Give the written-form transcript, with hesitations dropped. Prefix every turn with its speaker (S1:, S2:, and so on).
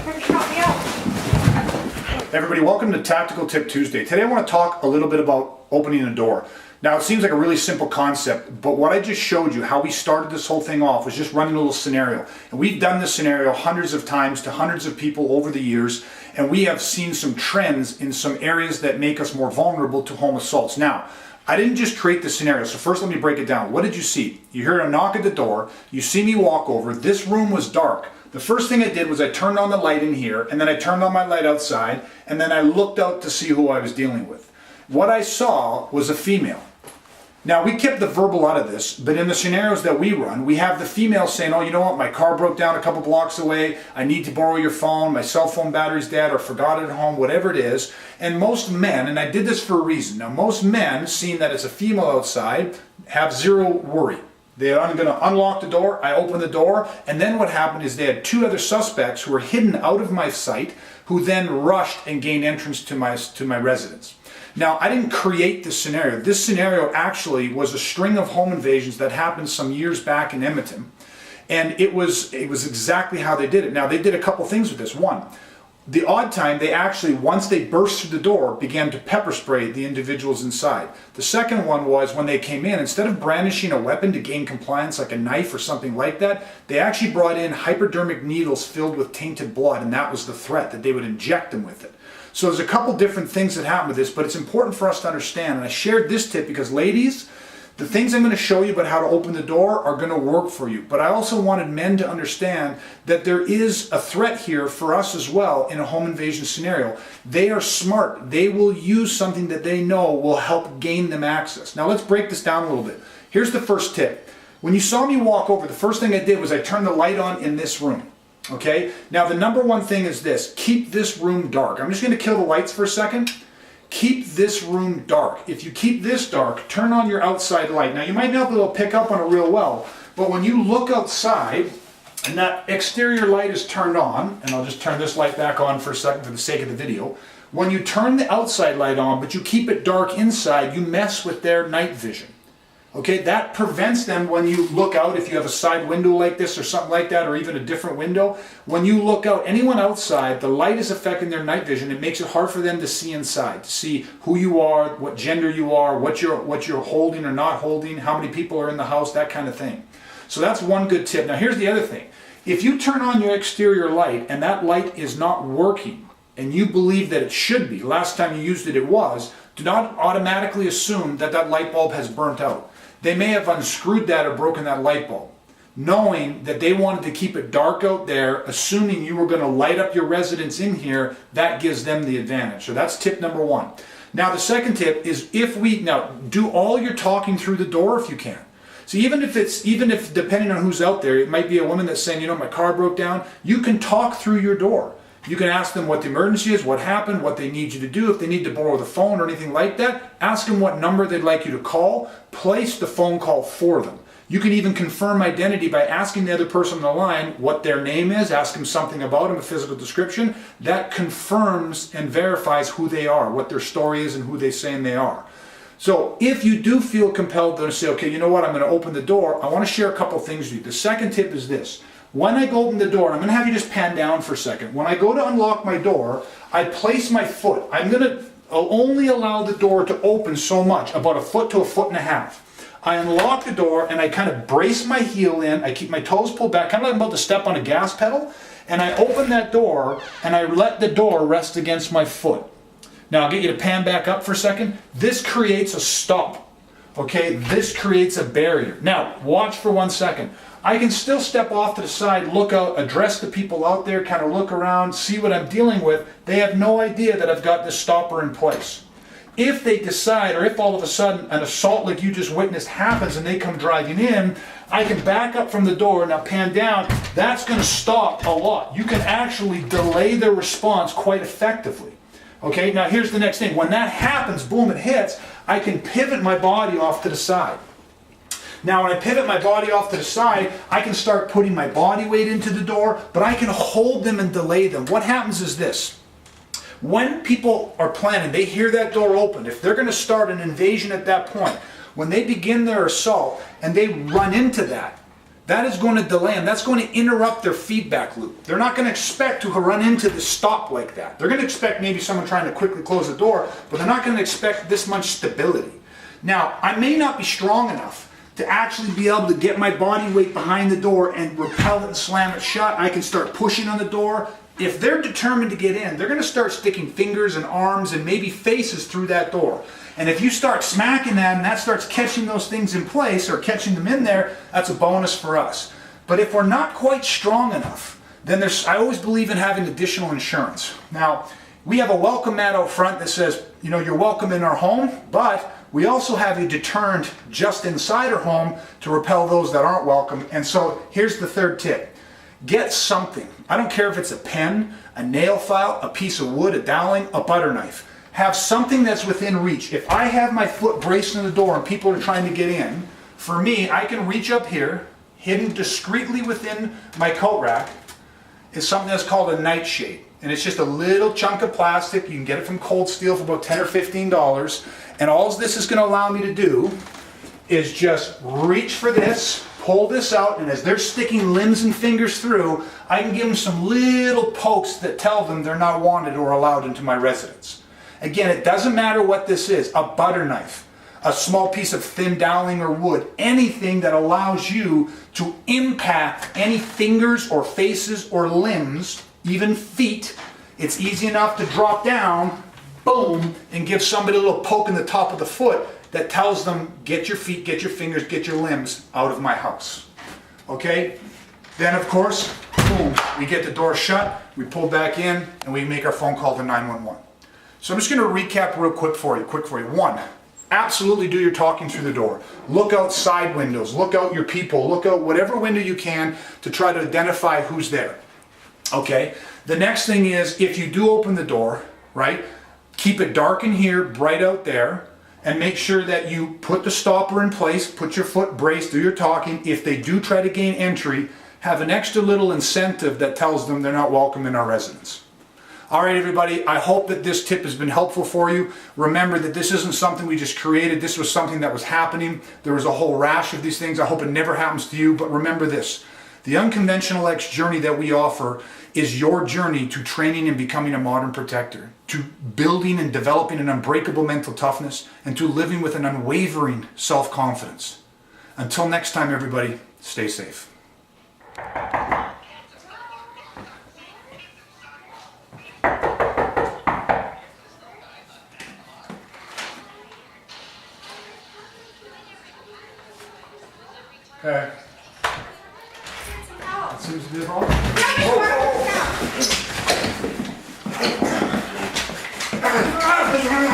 S1: Help me out.
S2: Everybody, welcome to Tactical Tip Tuesday. Today I want to talk a little bit about opening a door. Now it seems like a really simple concept, but what I just showed you, how we started this whole thing off, was just running a little scenario. And we've done this scenario hundreds of times to hundreds of people over the years, and we have seen some trends in some areas that make us more vulnerable to home assaults. Now, I didn't just create the scenario, so first let me break it down. What did you see? You heard a knock at the door, you see me walk over, this room was dark. The first thing I did was I turned on the light in here, and then I turned on my light outside, and then I looked out to see who I was dealing with. What I saw was a female. Now, we kept the verbal out of this, but in the scenarios that we run, we have the female saying, oh, you know what, my car broke down a couple blocks away, I need to borrow your phone, my cell phone battery's dead, or forgot it at home, whatever it is. And most men, and I did this for a reason, now most men, seeing that it's a female outside, have zero worry. They're going to unlock the door, I open the door, and then what happened is they had two other suspects who were hidden out of my sight, who then rushed and gained entrance to my residence. Now, I didn't create this scenario. This scenario actually was a string of home invasions that happened some years back in Edmonton. And it was exactly how they did it. Now, they did a couple things with this. One, the odd time, they actually, once they burst through the door, began to pepper spray the individuals inside. The second one was when they came in, instead of brandishing a weapon to gain compliance like a knife or something like that, they actually brought in hypodermic needles filled with tainted blood, and that was the threat, that they would inject them with it. So there's a couple different things that happen with this, but it's important for us to understand, and I shared this tip because ladies, the things I'm going to show you about how to open the door are going to work for you. But I also wanted men to understand that there is a threat here for us as well in a home invasion scenario. They are smart. They will use something that they know will help gain them access. Now let's break this down a little bit. Here's the first tip. When you saw me walk over, the first thing I did was I turned the light on in this room. Okay? Now the number one thing is this. Keep this room dark. I'm just going to kill the lights for a second. Keep this room dark. If you keep this dark, turn on your outside light. Now you might not be able to pick up on it real well, but when you look outside and that exterior light is turned on, and I'll just turn this light back on for a second for the sake of the video. When you turn the outside light on, but you keep it dark inside, you mess with their night vision. Okay, that prevents them when you look out, if you have a side window like this or something like that, or even a different window. When you look out, anyone outside, the light is affecting their night vision. It makes it hard for them to see inside, to see who you are, what gender you are, what you're holding or not holding, how many people are in the house, that kind of thing. So that's one good tip. Now here's the other thing. If you turn on your exterior light and that light is not working, and you believe that it should be, last time you used it, it was, do not automatically assume that that light bulb has burnt out. They may have unscrewed that or broken that light bulb, knowing that they wanted to keep it dark out there, assuming you were going to light up your residence in here. That gives them the advantage. So that's tip number one. Now the second tip is now do all your talking through the door if you can. So even if depending on who's out there, it might be a woman that's saying, you know, my car broke down, you can talk through your door. You can ask them what the emergency is, what happened, what they need you to do. If they need to borrow the phone or anything like that, ask them what number they'd like you to call. Place the phone call for them. You can even confirm identity by asking the other person on the line what their name is, ask them something about them, a physical description. That confirms and verifies who they are, what their story is, and who they're saying they are. So if you do feel compelled to say, okay, you know what, I'm going to open the door, I want to share a couple things with you. The second tip is this. When I go open the door, and I'm going to have you just pan down for a second. When I go to unlock my door, I place my foot. I'll only allow the door to open so much, about a foot to a foot and a half. I unlock the door and I kind of brace my heel in. I keep my toes pulled back, kind of like I'm about to step on a gas pedal. And I open that door and I let the door rest against my foot. Now I'll get you to pan back up for a second. This creates a stop. Okay, this creates a barrier. Now, watch for 1 second. I can still step off to the side, look out, address the people out there, kind of look around, see what I'm dealing with. They have no idea that I've got this stopper in place. If they decide, or if all of a sudden an assault like you just witnessed happens and they come driving in, I can back up from the door, now pan down. That's going to stop a lot. You can actually delay their response quite effectively. Okay, now here's the next thing. When that happens, boom, it hits, I can pivot my body off to the side. Now when I pivot my body off to the side, I can start putting my body weight into the door, but I can hold them and delay them. What happens is this. When people are planning, they hear that door open. If they're going to start an invasion at that point, when they begin their assault and they run into that, that is going to delay them. That's going to interrupt their feedback loop. They're not going to expect to run into the stop like that. They're going to expect maybe someone trying to quickly close the door, but they're not going to expect this much stability. Now, I may not be strong enough to actually be able to get my body weight behind the door and repel it and slam it shut. I can start pushing on the door. If they're determined to get in, they're going to start sticking fingers and arms and maybe faces through that door. And if you start smacking that and that starts catching those things in place or catching them in there, that's a bonus for us. But if we're not quite strong enough, then I always believe in having additional insurance. Now, we have a welcome mat out front that says, you know, you're welcome in our home, but we also have a deterrent just inside our home to repel those that aren't welcome. And so here's the third tip. Get something. I don't care if it's a pen, a nail file, a piece of wood, a doweling, a butter knife. Have something that's within reach. If I have my foot braced in the door and people are trying to get in, for me, I can reach up here, hidden discreetly within my coat rack, is something that's called a nightshade. And it's just a little chunk of plastic. You can get it from Cold Steel for about $10 or $15. And all this is going to allow me to do is just reach for this, pull this out, and as they're sticking limbs and fingers through, I can give them some little pokes that tell them they're not wanted or allowed into my residence. Again, it doesn't matter what this is, a butter knife, a small piece of thin doweling or wood, anything that allows you to impact any fingers or faces or limbs, even feet. It's easy enough to drop down, boom, and give somebody a little poke in the top of the foot that tells them, get your feet, get your fingers, get your limbs out of my house. Okay? Then, of course, boom, we get the door shut, we pull back in, and we make our phone call to 911. So I'm just going to recap real quick for you. One, absolutely do your talking through the door. Look out side windows, look out your people, look out whatever window you can to try to identify who's there. Okay? The next thing is, if you do open the door, right, keep it dark in here, bright out there, and make sure that you put the stopper in place, put your foot braced, do your talking. If they do try to gain entry, have an extra little incentive that tells them they're not welcome in our residence. All right, everybody, I hope that this tip has been helpful for you. Remember that this isn't something we just created. This was something that was happening. There was a whole rash of these things. I hope it never happens to you, but remember this. The Unconventional X journey that we offer is your journey to training and becoming a modern protector, to building and developing an unbreakable mental toughness, and to living with an unwavering self-confidence. Until next time, everybody, stay safe. Okay. That seems to be the problem.
S1: Yeah,